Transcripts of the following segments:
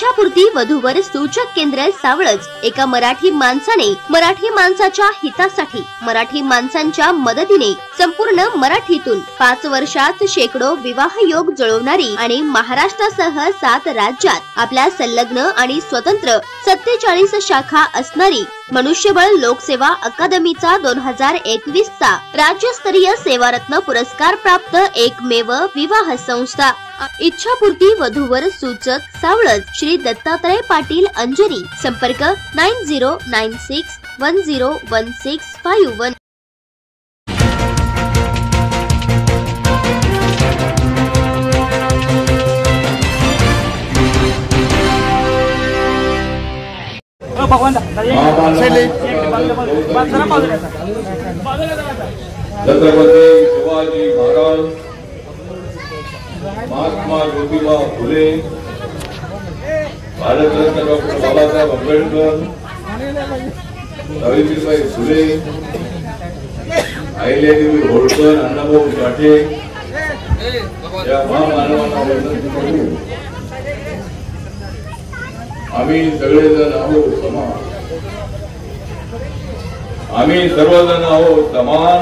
इच्छापूर्ती वधूवर सूचक केंद्र सावळज। एका मराठी माणसाने मराठी माणसाच्या हितासाठी मराठी माणसांच्या मदतीने संपूर्ण मराठीतून 5 वर्षात शेकडो विवाह योग जुळवणारी आणि महाराष्ट्रासह 7 राज्यात आपल्या संलग्न आणि स्वतंत्र 47 शाखा असणारी मनुष्यबळ लोकसेवा अकादमीचा 2021 चा राज्यस्तरीय सेवारत्न पुरस्कार प्राप्त एकमेव विवाह संस्था इच्छापूर्ती वधूवर सूचक सावळज श्री दत्तात्रय पाटील अंजनी। संपर्क 9096101651। छत्रपती शिवाजी महाराज, महात्मा ज्योतिबा फुले, भारतरत्न डॉक्टर बाबासाहेब आंबेडकर, सावित्रीबाई फुले, अहिल्यादेवी होळकर, अण्णाभाऊ साठे या महामानवांना वंदन करू। आम्ही सगळेजण आहोत समान, आम्ही सर्वजण आहोत समान,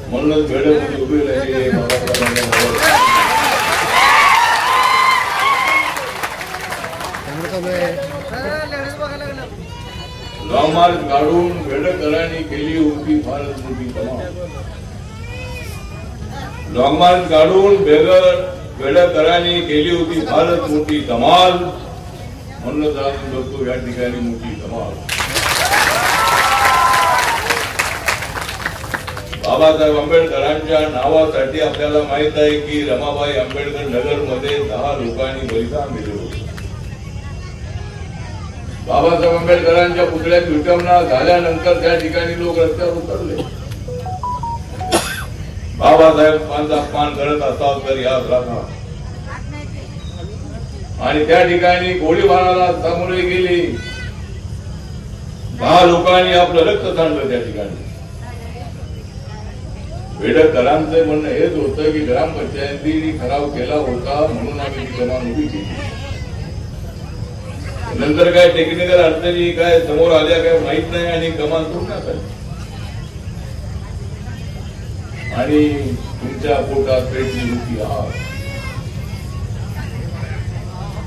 म्हणूनच भेडमध्ये उभी राहिलेली लॉंग मार्च काढून बेडकरांनी केली होती भारत मोठी धमाल। लॉंग मार्च काढून बेडकरांनी केली होती भारत मोठी धमाल, म्हणूनच आज बघतो या ठिकाणी मोठी धमाल। बाबासाहेब आंबेडकरांच्या नावासाठी आपल्याला माहित आहे की रमाबाई आंबेडकर नगर मध्ये 10 लोकांनी बलिदान दिले होते। बाबासाहेब आंबेडकरांच्या पुतळ्यात विटंबना झाल्यानंतर त्या ठिकाणी लोक रस्त्यावर उतरले। बाबासाहेबांचा अपमान करत असाल तर याद राखा। आणि त्या ठिकाणी गोळीबाराला सामोरे गेले, 10 लोकांनी आपलं रक्त सांडलं त्या ठिकाणी। बेडकरांचं म्हणणं हेच होतं की ग्रामपंचायतीने ठराव केला होता म्हणून आम्ही ती कमान उभी केली। नंतर काय टेक्निकल अडचणी काय समोर आल्या काय माहित नाही आणि कमान तोडण्यात आली आणि तुमच्या पोटात पेटली होती आग।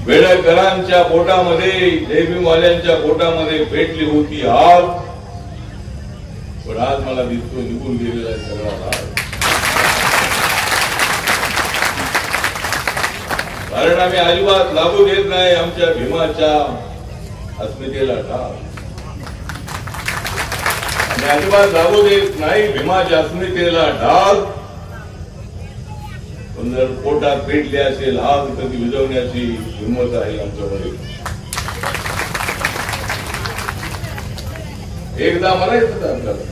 बेडकरांच्या पोटामध्ये, जयभीमवाल्यांच्या पोटामध्ये पेटली होती आग, पण आज मला दिसतो निघून गेलेला सगळा राग। कारण आम्ही अजिबात लागू देत नाही आमच्या भीमाच्या अस्मितेला डाग, आम्ही अजिबात लागू देत नाही भीमाच्या अस्मितेला डाग। पण जर पोटात पेटली असेल आग तर ती विझवण्याची हिंमत आहे आमच्यामध्ये। एकदा म्हणायचं आपल्याला,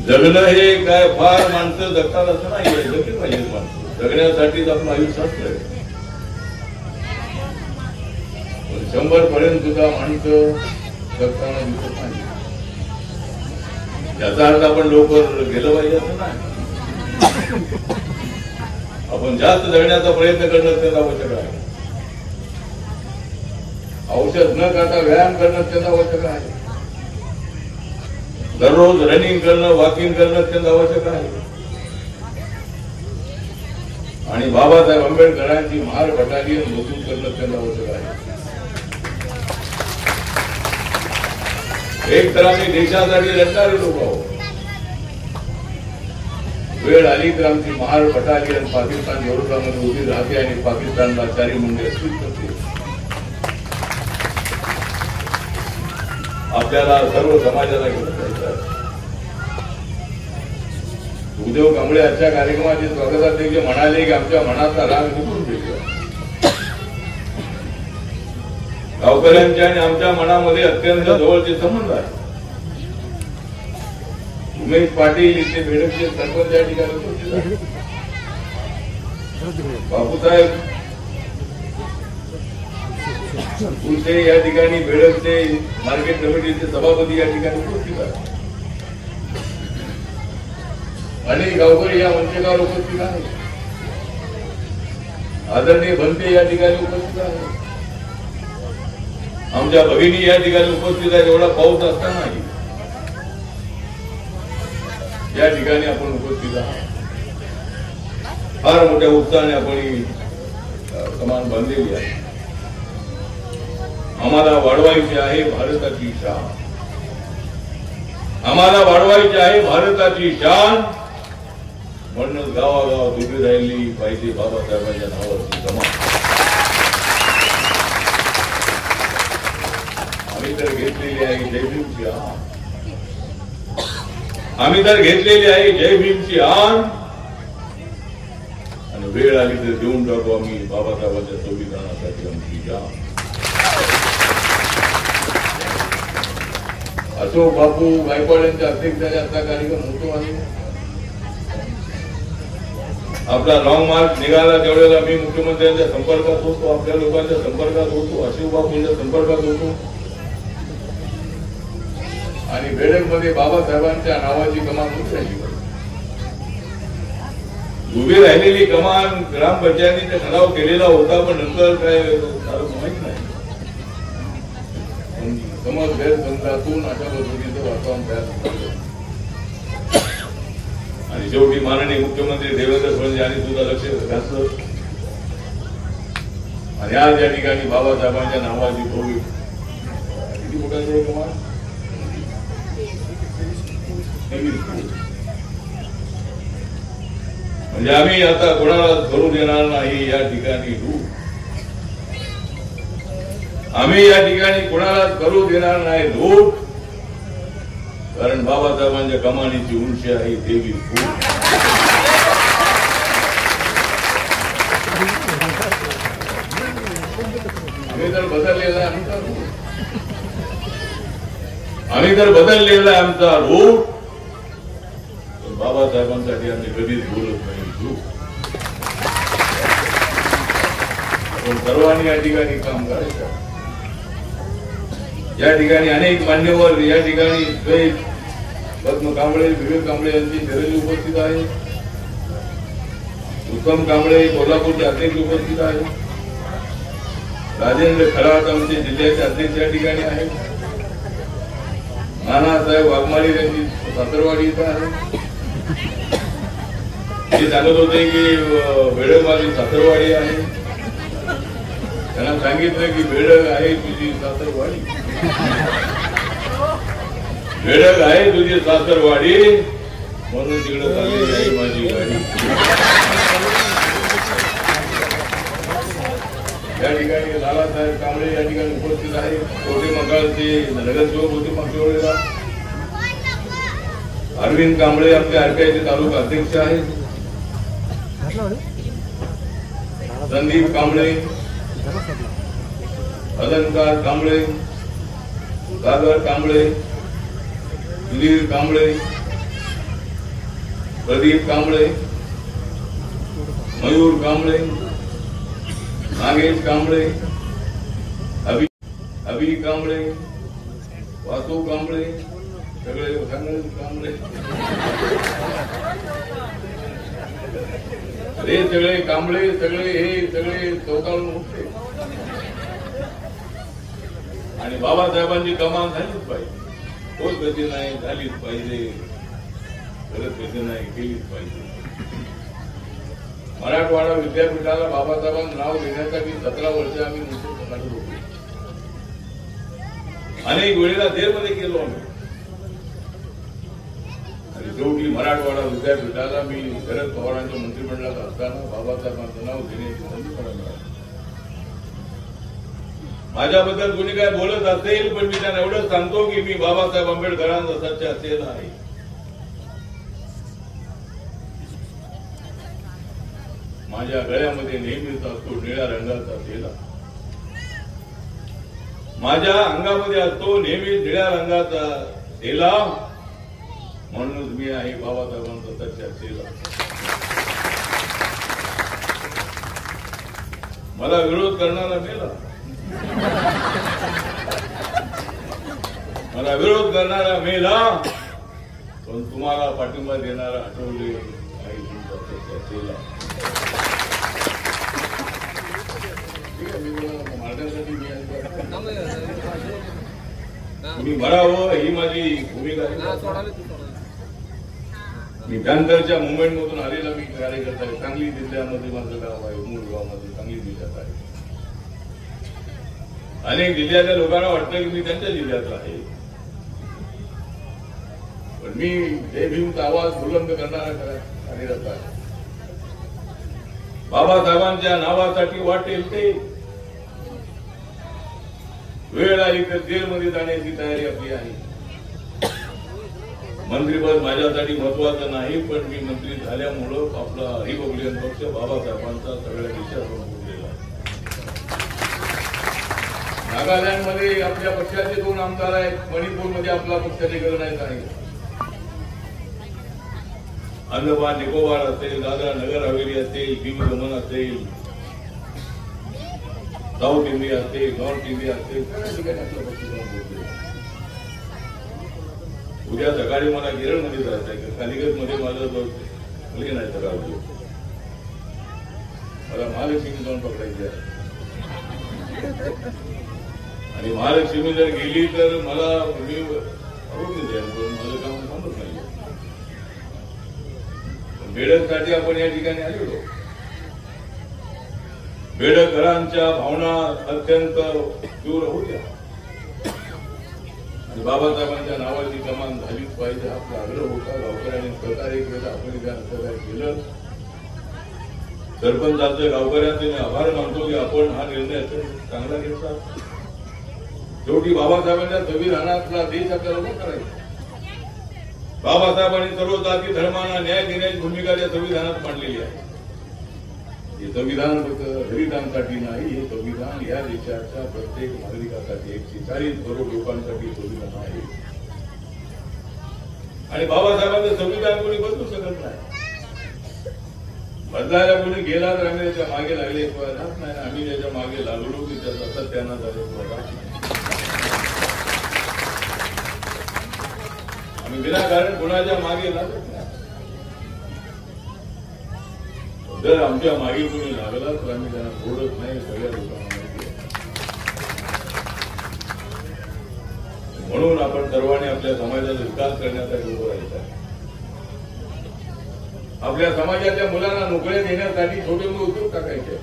जगणं हे काय फार माणसं जगतात असं नाही, जगली पाहिजे माणसं, जगण्यासाठीच आपलं आयुष्य असतंय। 100 पर्यंत सुद्धा माणसं जगताना दिसत नाही, याचा अर्थ आपण लवकर गेलं पाहिजे असं नाही। आपण जास्त जगण्याचा प्रयत्न करणं अत्यंत आवश्यक आहे। औषध न खाता व्यायाम करणं अत्यंत आवश्यक आहे। दररोज रनिंग करणं, वॉकिंग करणं अत्यंत आवश्यक आहे। आणि बाबासाहेब आंबेडकरांची महार बटालियन मजबूत करणं अत्यंत आवश्यक आहे। एक तर आम्ही देशासाठी लढणारे लोक आहोत, वेळ आली तर आमची महार बटालियन पाकिस्तान विरोधामध्ये उभी राहते आणि पाकिस्तानला चारी मुंडे स्वीट करते। आपल्याला सर्व समाजाला घेऊन जायचं आहे। सुखदेव कांबळे आजच्या कार्यक्रमाचे स्वागताध्यक्ष म्हणाले की आमच्या मनाचा राग निघून गेला। गावकऱ्यांच्या आणि आमच्या मनामध्ये अत्यंत जवळचे संबंध आहे। उमेश पाटील इथे बेडकचे सरपंच या ठिकाणी उपस्थित आहेत। बापूसाहेब तुमचे या ठिकाणी बेडकचे मार्केट कमिटीचे सभापती या ठिकाणी उपस्थित आहेत। अनेक गावकरी या मंचावर उपस्थित आहेत। आदरणीय बनते या ठिकाणी उपस्थित आहेत, आमच्या भगिनी या ठिकाणी उपस्थित आहेत. एवढा पाऊस असतानाही या ठिकाणी आपण उपस्थित आहात. फार मोठ्या उत्साहाने आपण ही कमान बांधलेली आहे. आम्हाला वाढवायची आहे भारताची शान, आम्हाला वाढवायची आहे भारताची शान. म्हणून गावागावात उभी राहिली पाहिजे बाबासाहेबांच्या नावाची कमान. आम्ही तर घेतलेली आहे जय भीमची आन, आम्ही तर घेतलेली आहे जय भीमची आन. आणि वेळ आली तर देऊन टाकू आम्ही बाबासाहेबांच्या संविधानासाठी आमची जान. अशोक बापू गायकवाड यांच्या अध्यक्षतेने असा कार्यक्रम होतो आहे. आपला लॉंग मार्च निघाला त्यावेळेला मी मुख्यमंत्र्यांच्या संपर्कात होतो, आपल्या लोकांच्या संपर्कात होतो, अशोक बापूंच्या संपर्कात होतो. आणि बेडकमध्ये बाबासाहेबांच्या नावाची कमान उभी राहिली. उभी राहिलेली कमान ग्रामपंचायतीने ठराव केलेला होता, पण नंतर काय माहित नाही. समज गैरसमजातून अशा पद्धतीचं वातावरण तयार झालं. आणि शेवटी माननीय मुख्यमंत्री देवेंद्र फडणवीस यांनी सुद्धा लक्ष घातलं आणि आज या ठिकाणी बाबासाहेबांच्या नावाची भव्य किती मोठा कमान म्हणजे आम्ही आता कोणाला करू देणार नाही या ठिकाणी लूट. आम्ही या ठिकाणी कोणाला करू देणार नाही लूट, कारण बाबासाहेबांच्या कमानीची उंची आहे देवी फूट. आम्ही तर बदललेला आमचा रूट, आम्ही तर बदललेला आमचा रूट. बाबासाहेबांसाठी आम्ही कधीच बोलत नाही. आपण सर्वांनी या ठिकाणी काम करायचं. या ठिकाणी अनेक मान्यवर या ठिकाणी पद्म कांबळे, विवेक कांबळे यांची शैली उपस्थित आहे. उत्तम कांबळे कोल्हापूरचे अध्यक्ष उपस्थित आहे. राजेंद्र खरात आमचे जिल्ह्याचे अध्यक्ष या ठिकाणी आहेत. नानासाहेब वाघमारे यांची सासरवाडी इथं आहे. ते सांगत होते की बेडक माझी सासरवाडी आहे. त्यांना सांगितलं की बेडक आहे तुझी सासरवाडी, बेडक आहे तुझी सासरवाडी, म्हणून तिकडे चालली आहे माझी गाडी. या ठिकाणी लालासाहेब कांबळे या ठिकाणी उपस्थित आहे. कोटे मंगळचे नगरसेवक होते मागच्या वेळेला. अरविंद कांबळे आपले आरपीआयचे तालुका अध्यक्ष आहेत. संदीप कांबळे, अलंकार कांबळे, सागर कांबळे, सुधीर कांबळे, प्रदीप कांबळे, मयूर कांबळे, नागेश कांबळे, अभि कांबळे, वासू कांबळे, सगळे कांबळे, हे सगळे कांबळे, सगळे हे सगळे चौकाळून उठले. आणि बाबासाहेबांची कमान झालीच पाहिजे. होत गती नाही झालीच पाहिजे, गलत गती नाही केलीच पाहिजे. मराठवाडा विद्यापीठाला बाबासाहेबांचं नाव देण्यासाठी 17 वर्ष आम्ही मुंबईत काढत होतो. अनेक वेळेला जेलमध्ये गेलो आम्ही. आणि शेवटी मराठवाडा विद्यापीठाला मी शरद पवारांच्या मंत्रिमंडळात असताना बाबासाहेबांचं नाव देण्याची संधी मला मिळाली. माझ्याबद्दल कोणी काय बोलत असेल, पण मी त्यांना एवढंच सांगतो की मी बाबासाहेब आंबेडकरांचा सच्चा सेना आहे. माझ्या गळ्यामध्ये नेहमीच असतो निळ्या रंगाचा सेला. माझ्या अंगामध्ये असतो नेहमी निळ्या रंगाचा सेला. म्हणूनच मी आहे बाबासाहेबांचा सच्चा सेला. मला विरोध करणारा मेला, मला विरोध करणारा मेला, पण तुम्हाला पाठिंबा देणारा आठवले आहे तुमचा सच्चा सेला. तुम्ही मरावं ही माझी भूमिका आहे. मी पॅन्थरच्या मुवमेंट मधून आलेला मी कार्यकर्ता आहे. सांगली जिल्ह्यामध्ये माझं गाव आहे. मूळ गावामध्ये सांगली जिल्ह्यात आहे. अनेक जिल्ह्यातल्या लोकांना वाटतं की मी त्यांच्या जिल्ह्यातला आहे, पण मी जय भीमचा आवाज बुलंद करणारा कार्यकर्ता आहे. बाबासाहेबांच्या नावासाठी वाटेल ते वेळ आली तर जेलमध्ये जाण्याची तयारी आपली आहे. मंत्रीपद माझ्यासाठी महत्वाचं नाही, पण मी मंत्री झाल्यामुळं आपला रिपब्लिकन पक्ष बाबासाहेबांचा सगळ्या देशात उठलेला आहे. नागालँडमध्ये आपल्या पक्षाचे 2 आमदार आहेत. मणिपूरमध्ये आपला पक्षाचे गणनायक आहे. अंदमान निकोबार असेल, दादरा नगर हवेली असेल, दीव दमन असेल, साऊथ इंडिया असेल, नॉर्थ इंडिया असेल, सगळ्या ठिकाणी आपला पक्ष पोहोचलेला. उद्या सकाळी मला केरळमध्ये जायचं आहे. कालिगतमध्ये माझं मुलगी नाही तर मला महालक्ष्मी जाऊन पकडायची आहे. आणि महालक्ष्मी जर गेली तर मला मी आवडून जाईल, पण माझं काम थांबत नाही. बेडकसाठी आपण या ठिकाणी आलेलो. बेडकरांच्या भावना अत्यंत तीव्र होत्या आणि बाबासाहेबांच्या नावाची कमान झालीच पाहिजे हा आपला आग्रह होता. गावकऱ्यांनी सहकार्य केलं. आपण त्यानं सहकार्य केलं. सरपंचांचे गावकऱ्यांचे मी आभार मानतो की आपण हा निर्णय चांगला घेतला. शेवटी बाबासाहेबांच्या संविधानातला देश आपल्याला उभा करायचा. बाबासाहेबांनी सर्व जाती धर्मांना न्याय देण्याची भूमिका त्या संविधानात मांडलेली आहे. हे संविधान फक्त दलितांसाठी नाही, हे संविधान या देशाच्या प्रत्येक नागरिकासाठी 140 करोड लोकांसाठी संविधान आहे. आणि बाबासाहेबांचं संविधान कोणी बदलू शकत नाही. बदलायला कोणी गेला तर आम्ही त्याच्या मागे लागले राहत नाही. आम्ही त्याच्या मागे लागलो की त्याचा सत्याना झाले. आम्ही विनाकारण कोणाच्या मागे लागत नाही. जर आमच्या मागे कोणी लागला तर आम्ही त्यांना सोडत नाही. सगळ्या लोकांना माहिती आहे. म्हणून आपण सर्वांनी आपल्या समाजाचा विकास करण्यासाठी उभं राहायचं आहे. आपल्या समाजाच्या मुलांना नोकऱ्या देण्यासाठी छोटे मोठे उद्योग टाकायचे.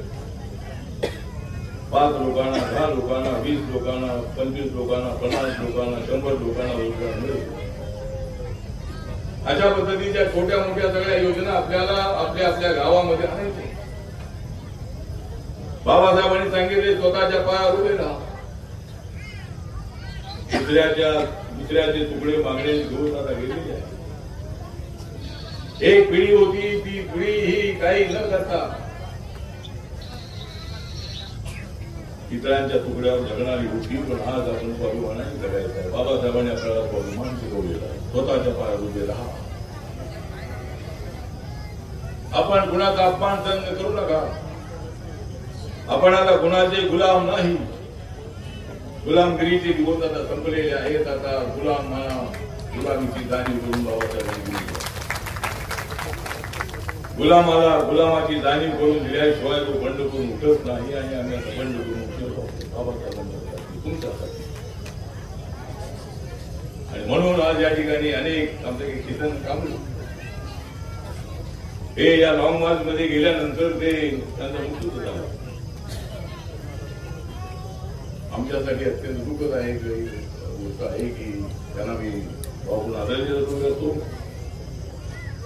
5 लोकांना, 10 लोकांना, 20 लोकांना, 25 लोकांना, 50 लोकांना, 100 लोकांना रोजगार मिळेल. अशा पद्धतीच्या छोट्या मोठ्या सगळ्या योजना आपल्याला आपल्या आपल्या गावामध्ये आणायच्या. बाबासाहेबांनी सांगितले स्वतःच्या पायावर उभे राहा. दुसऱ्याचे तुकडे मागणे घेऊन आता गेलेली आहे. एक पिढी होती, ती पिढी ही काही न करता इतरांच्या तुकड्यावर जगणारी होती, पण आज आपण स्वाभिमानाने जगायचं आहे. बाबासाहेबांनी आपल्याला स्वाभिमान शिकवलेला आहे. स्वतःच्या पायावर उभे राहा. आपण कुणाचा अपमान सहन करू नका. आपण आता कुणाचे गुलाम नाही. गुलामगिरीचे दिवस आता संपलेले आहेत. आता गुलामीची जाणीव करून बाबासाहेबांनी दिली. गुलामाला गुलामाची जाणीव करून दिल्याशिवाय तो बंड करून उठत नाही. आणि आम्ही आता बंड करून उठलो बाबासाहेबांसाठी, तुमच्यासाठी. आणि म्हणून आज या ठिकाणी अनेक आमचे किसन कांबळे हे या लॉंग मार्च मध्ये गेल्यानंतर ते त्यांचा मृत्यू झाला. आमच्यासाठी अत्यंत दुःखद आहे गोष्ट आहे की त्यांना मी बाबून आदरांजली करतो.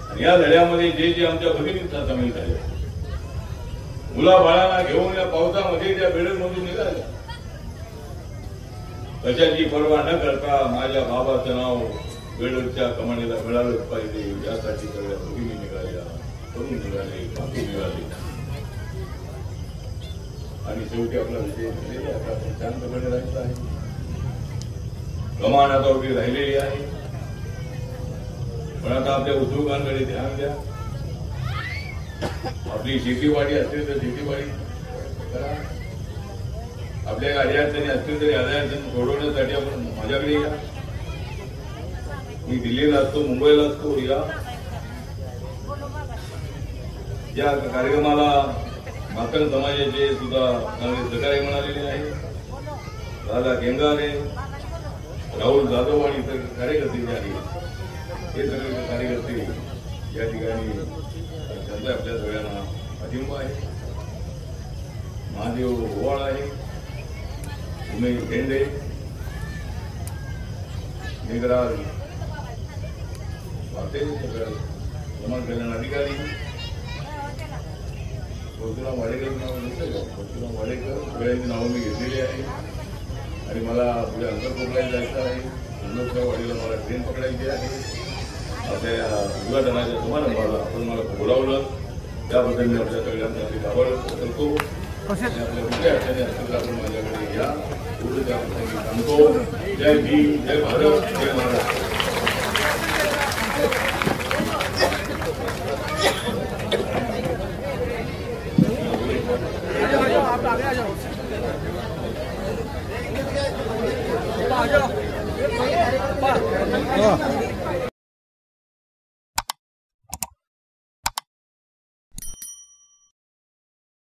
आणि या लढ्यामध्ये जे आमच्या भगिनींचा सामील झाले, मुलाबाळांना घेऊन या पावसामध्ये त्या बेडकमधून निघाल्या, कशाची पर्वा न करता माझ्या बाबाचं नाव बेडकच्या कमानीला मिळालंच पाहिजे यासाठी सगळ्या भगिनी निघाल्या, तरुण निघाले, बाकी निघाले. आणि शेवटी आपला विजय झालेला आहे. आपण शांतपणे राहायचं आहे. कमान आता उभी राहिलेली आहे. पण आता आपल्या उद्योगांकडे ध्यान द्या. आपली शेतीवाडी असेल तर शेतीवाडी करा. आपल्या अडचणी असतील तरी अडचणी सोडवण्यासाठी आपण माझ्याकडे या. मी दिल्लीला असतो, मुंबईला असतो. या कार्यक्रमाला मातंग समाजाचे सुद्धा चांगले सहकार्य मिळालेले आहे. दादा गेंगारे, राहुल जाधव आणि इतर कार्यकर्ते जे आहेत हे सगळे कार्यकर्ते या ठिकाणी त्यांचा आपल्या सगळ्यांना पाठिंबा आहे. महादेव ओवाळ आहे, उमेश भेंडे, मेघराज पाटील, समाज कल्याण अधिकारी परशुराम वाडेकर सगळ्यांची नावं मी घेतलेली आहे. आणि मला पुढे अंतरकोकणाला जायचं आहे. उल्लोकराव वाडीला मला ट्रेन पकडायची आहे. आपल्या उद्घाटनाच्या समारंभाला आपण मला बोलावलं त्याबद्दल मी आपल्या सगळ्यांचा आभार करतो. आपल्या कुठल्या अडचणी असतील तर आपण माझ्याकडे या, एवढं त्याबद्दल मी सांगतो. जय भीम, जय भारत, जय महाराष्ट्र. आ जाओ